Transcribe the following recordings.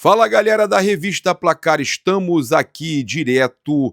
Fala galera da revista Placar, estamos aqui direto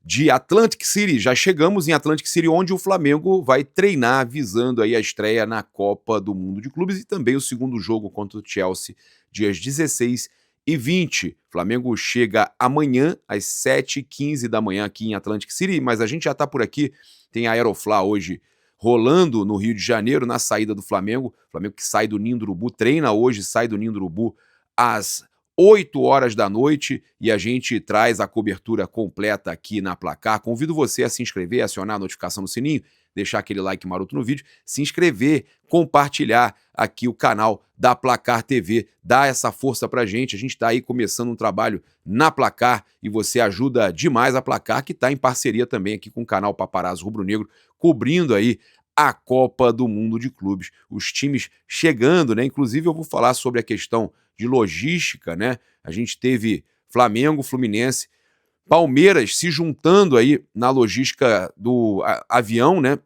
de Atlantic City. Já chegamos em Atlantic City, onde o Flamengo vai treinar visando aí a estreia na Copa do Mundo de Clubes e também o segundo jogo contra o Chelsea, dias 16 e 20. Flamengo chega amanhã às 7h15 da manhã aqui em Atlantic City, mas a gente já está por aqui, tem a Aeroflá hoje rolando no Rio de Janeiro, na saída do Flamengo. Flamengo que sai do Ninho do Urubu, treina hoje, sai do Ninho do Urubu às 8 horas da noite e a gente traz a cobertura completa aqui na Placar. Convido você a se inscrever, acionar a notificação no sininho, deixar aquele like maroto no vídeo, se inscrever, compartilhar aqui o canal da Placar TV, dá essa força pra gente. A gente tá aí começando um trabalho na Placar e você ajuda demais a Placar, que tá em parceria também aqui com o canal Paparazzo Rubro Negro, cobrindo aí a Copa do Mundo de Clubes. Os times chegando, né? Inclusive eu vou falar sobre a questão de logística, né? A gente teve Flamengo, Fluminense, Palmeiras se juntando aí na logística do avião, né?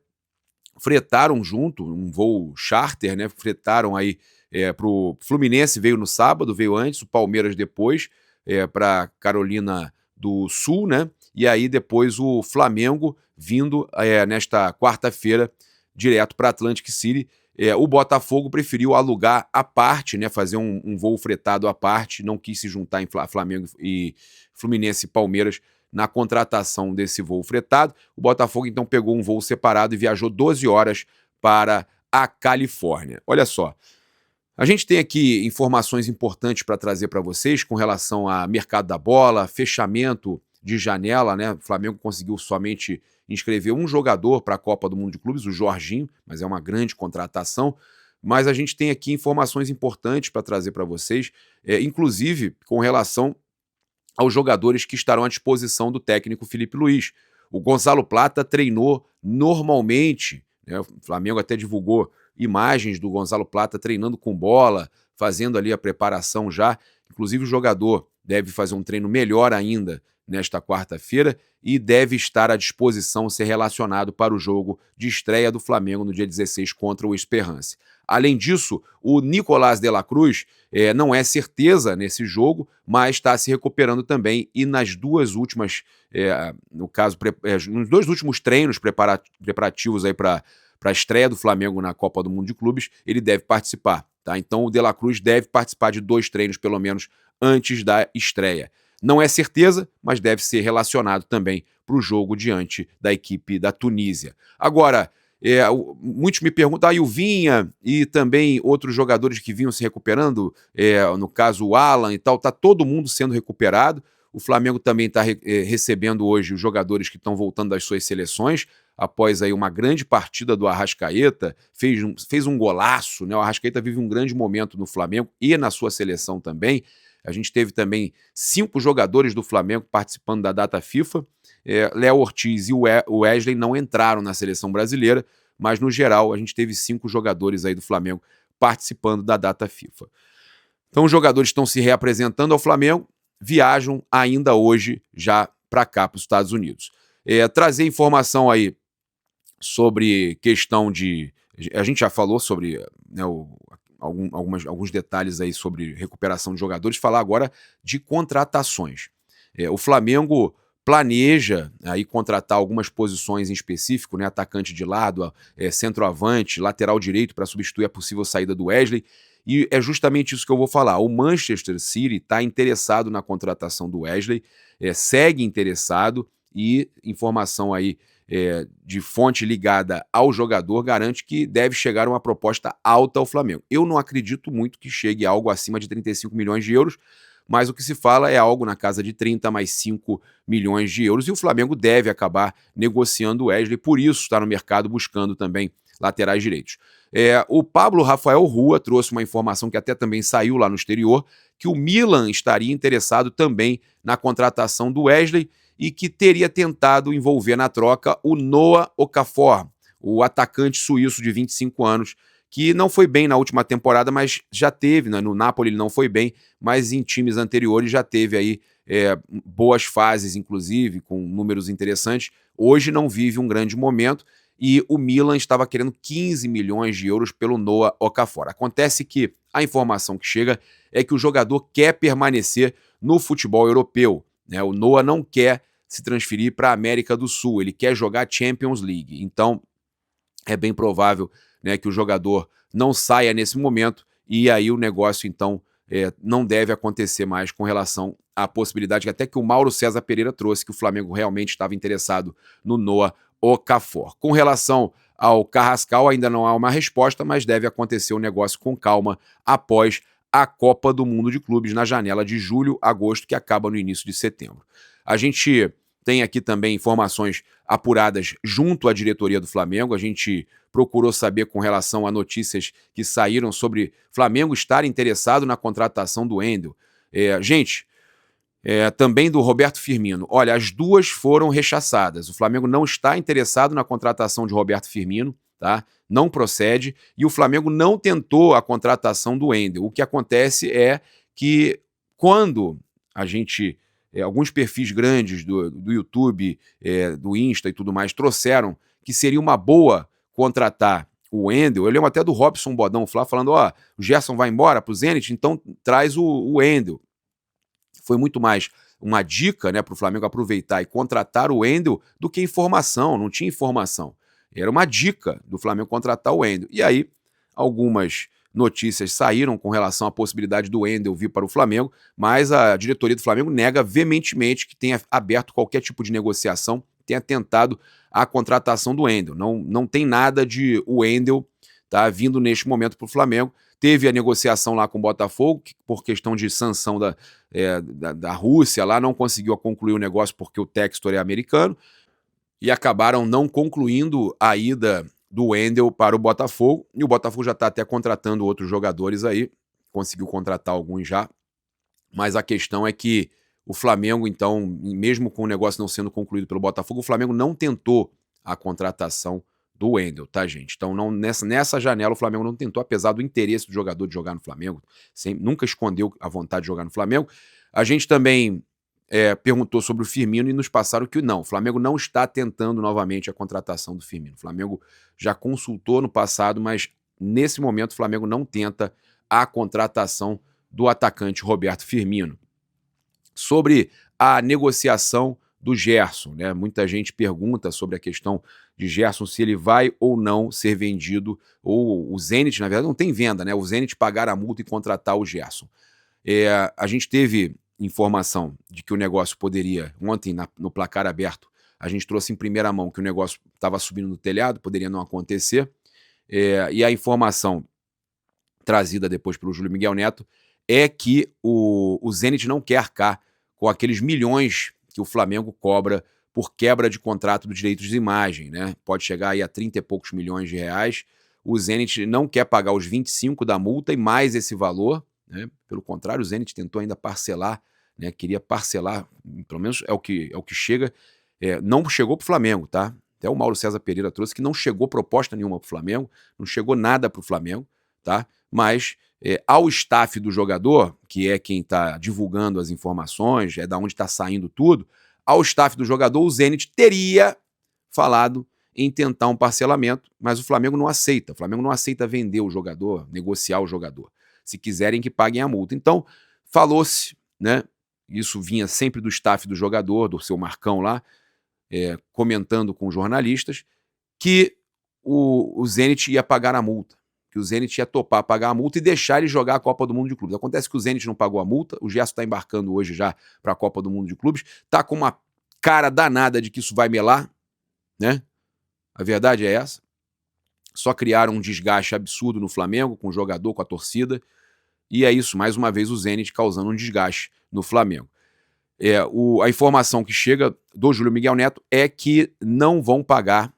Fretaram junto, um voo charter, né? Fretaram aí pro Fluminense, veio no sábado, veio antes, o Palmeiras depois, para Carolina do Sul, né? E aí depois o Flamengo vindo nesta quarta-feira direto para Atlantic City. O Botafogo preferiu alugar à parte, né, fazer um voo fretado à parte, não quis se juntar em Flamengo e Fluminense e Palmeiras na contratação desse voo fretado. O Botafogo então pegou um voo separado e viajou 12 horas para a Califórnia. Olha só, a gente tem aqui informações importantes para trazer para vocês com relação a mercado da bola, fechamento de janela, né? O Flamengo conseguiu somente inscrever um jogador para a Copa do Mundo de Clubes, o Jorginho, mas é uma grande contratação. Mas a gente tem aqui informações importantes para trazer para vocês, inclusive com relação aos jogadores que estarão à disposição do técnico Felipe Luiz. O Gonzalo Plata treinou normalmente, né? O Flamengo até divulgou imagens do Gonzalo Plata treinando com bola, fazendo ali a preparação já. Inclusive o jogador deve fazer um treino melhor ainda nesta quarta-feira e deve estar à disposição, ser relacionado para o jogo de estreia do Flamengo no dia 16 contra o Esperance. Além disso, o Nicolás de la Cruz não é certeza nesse jogo, mas está se recuperando também e nas duas últimas, no caso, nos dois últimos treinos preparativos aí para a estreia do Flamengo na Copa do Mundo de Clubes, ele deve participar, tá? Então o de la Cruz deve participar de 2 treinos, pelo menos, antes da estreia. Não é certeza, mas deve ser relacionado também para o jogo diante da equipe da Tunísia. Agora, muitos me perguntam, e o Vinha e também outros jogadores que vinham se recuperando, no caso o Alan e tal, está todo mundo sendo recuperado. O Flamengo também está recebendo hoje os jogadores que estão voltando das suas seleções, após aí uma grande partida do Arrascaeta, fez um golaço, né? O Arrascaeta vive um grande momento no Flamengo e na sua seleção também. A gente teve também 5 jogadores do Flamengo participando da data FIFA. Léo Ortiz e o Wesley não entraram na seleção brasileira, mas no geral a gente teve 5 jogadores aí do Flamengo participando da data FIFA. Então os jogadores estão se reapresentando ao Flamengo, viajam ainda hoje já para cá, para os Estados Unidos. Trazer informação aí sobre questão de... A gente já falou sobre, né, alguns detalhes aí sobre recuperação de jogadores, falar agora de contratações. O Flamengo planeja aí contratar algumas posições em específico, né, atacante de lado, centroavante, lateral direito para substituir a possível saída do Wesley, e é justamente isso que eu vou falar. O Manchester City está interessado na contratação do Wesley, segue interessado, e informação aí de fonte ligada ao jogador garante que deve chegar uma proposta alta ao Flamengo. Eu não acredito muito que chegue algo acima de 35 milhões de euros, mas o que se fala é algo na casa de 30 mais 5 milhões de euros, e o Flamengo deve acabar negociando o Wesley, por isso está no mercado buscando também laterais direitos. O Pablo Rafael Rua trouxe uma informação que até também saiu lá no exterior, que o Milan estaria interessado também na contratação do Wesley, e que teria tentado envolver na troca o Noah Okafor, o atacante suíço de 25 anos, que não foi bem na última temporada, mas já teve, né? No Napoli ele não foi bem, mas em times anteriores já teve aí boas fases, inclusive, com números interessantes. Hoje não vive um grande momento, e o Milan estava querendo 15 milhões de euros pelo Noah Okafor. Acontece que A informação que chega é que o jogador quer permanecer no futebol europeu, né? O Noah não quer se transferir para a América do Sul, ele quer jogar Champions League. Então, é bem provável, né, que o jogador não saia nesse momento e aí o negócio, então, não deve acontecer mais com relação à possibilidade que até que o Mauro César Pereira trouxe, que o Flamengo realmente estava interessado no Noah Okafor. Com relação ao Carrascal, ainda não há uma resposta, mas deve acontecer o negócio com calma após a Copa do Mundo de Clubes na janela de julho, agosto, que acaba no início de setembro. A gente tem aqui também informações apuradas junto à diretoria do Flamengo. A gente procurou saber com relação a notícias que saíram sobre Flamengo estar interessado na contratação do Wendel. Também do Roberto Firmino. Olha, as duas foram rechaçadas. O Flamengo não está interessado na contratação de Roberto Firmino, tá? Não procede. E o Flamengo não tentou a contratação do Wendel. O que acontece é que quando a gente... alguns perfis grandes do YouTube, do Insta e tudo mais, trouxeram que seria uma boa contratar o Wendel. Eu lembro até do Robson Bodão falando, o Gerson vai embora para o Zenit, então traz o Wendel. Foi muito mais uma dica, né, para o Flamengo aproveitar e contratar o Wendel do que informação, não tinha informação. Era uma dica do Flamengo contratar o Wendel. E aí, algumas notícias saíram com relação à possibilidade do Wendel vir para o Flamengo, mas a diretoria do Flamengo nega veementemente que tenha aberto qualquer tipo de negociação, tenha tentado a contratação do Wendel. Não tem nada de o Wendel vindo neste momento para o Flamengo. Teve a negociação lá com o Botafogo, que por questão de sanção da Rússia lá, não conseguiu concluir o negócio porque o Textor é americano, e acabaram não concluindo a ida do Wendel para o Botafogo, e o Botafogo já está até contratando outros jogadores aí, conseguiu contratar alguns já, mas a questão é que o Flamengo, então, mesmo com o negócio não sendo concluído pelo Botafogo, o Flamengo não tentou a contratação do Wendel, tá, gente? Então, nessa janela, o Flamengo não tentou, apesar do interesse do jogador de jogar no Flamengo, nunca escondeu a vontade de jogar no Flamengo. A gente também perguntou sobre o Firmino e nos passaram que não, o Flamengo não está tentando novamente a contratação do Firmino. O Flamengo já consultou no passado, mas nesse momento o Flamengo não tenta a contratação do atacante Roberto Firmino. Sobre a negociação do Gerson, né? Muita gente pergunta sobre a questão de Gerson, se ele vai ou não ser vendido, ou o Zenit, na verdade, não tem venda, né? O Zenit pagar a multa e contratar o Gerson. A gente teve informação de que o negócio poderia, ontem no placar aberto, a gente trouxe em primeira mão que o negócio estava subindo no telhado, poderia não acontecer, e a informação trazida depois pelo Júlio Miguel Neto é que o Zenit não quer arcar com aqueles milhões que o Flamengo cobra por quebra de contrato dos direitos de imagem, né? Pode chegar aí a 30 e poucos milhões de reais. O Zenit não quer pagar os 25 da multa e mais esse valor, né? Pelo contrário, o Zenit tentou ainda parcelar, né? Queria parcelar, pelo menos é o que chega. Não chegou para o Flamengo, tá? Até o Mauro César Pereira trouxe que não chegou proposta nenhuma para o Flamengo, não chegou nada para o Flamengo, tá? Mas ao staff do jogador, que é quem está divulgando as informações, da onde está saindo tudo, ao staff do jogador, o Zenit teria falado em tentar um parcelamento, mas o Flamengo não aceita. O Flamengo não aceita vender o jogador, negociar o jogador. Se quiserem que paguem a multa. Então, falou-se, né? Isso vinha sempre do staff do jogador, do seu Marcão lá, comentando com jornalistas, que o Zenit ia pagar a multa, que o Zenit ia topar pagar a multa e deixar ele jogar a Copa do Mundo de Clubes. Acontece que o Zenit não pagou a multa, o Gerson está embarcando hoje já para a Copa do Mundo de Clubes, está com uma cara danada de que isso vai melar, né? A verdade é essa. Só criaram um desgaste absurdo no Flamengo, com o jogador, com a torcida, e é isso, mais uma vez o Zenit causando um desgaste no Flamengo. A informação que chega do Júlio Miguel Neto é que não vão pagar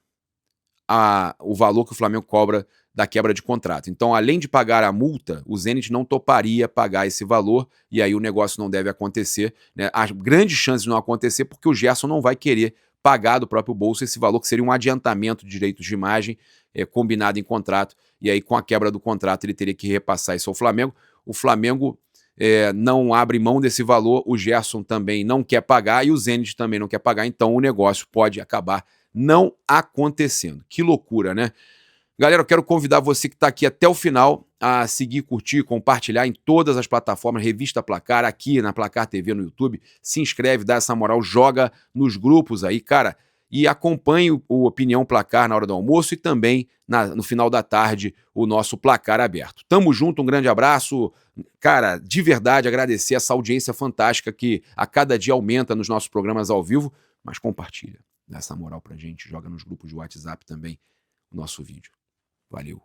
o valor que o Flamengo cobra da quebra de contrato. Então, além de pagar a multa, o Zenit não toparia pagar esse valor, e aí o negócio não deve acontecer, né? Há grandes chances de não acontecer porque o Gerson não vai querer pagar do próprio bolso esse valor, que seria um adiantamento de direitos de imagem combinado em contrato, e aí com a quebra do contrato ele teria que repassar isso ao Flamengo. O Flamengo não abre mão desse valor, o Gerson também não quer pagar e o Zenit também não quer pagar, então o negócio pode acabar não acontecendo. Que loucura, né? Galera, eu quero convidar você que está aqui até o final a seguir, curtir, compartilhar em todas as plataformas, Revista Placar, aqui na Placar TV no YouTube. Se inscreve, dá essa moral, joga nos grupos aí, cara. E acompanhe o Opinião Placar na hora do almoço e também no final da tarde o nosso Placar Aberto. Tamo junto, um grande abraço. Cara, de verdade, agradecer essa audiência fantástica que a cada dia aumenta nos nossos programas ao vivo, mas compartilha, dá essa moral pra gente, joga nos grupos de WhatsApp também o nosso vídeo. Valeu.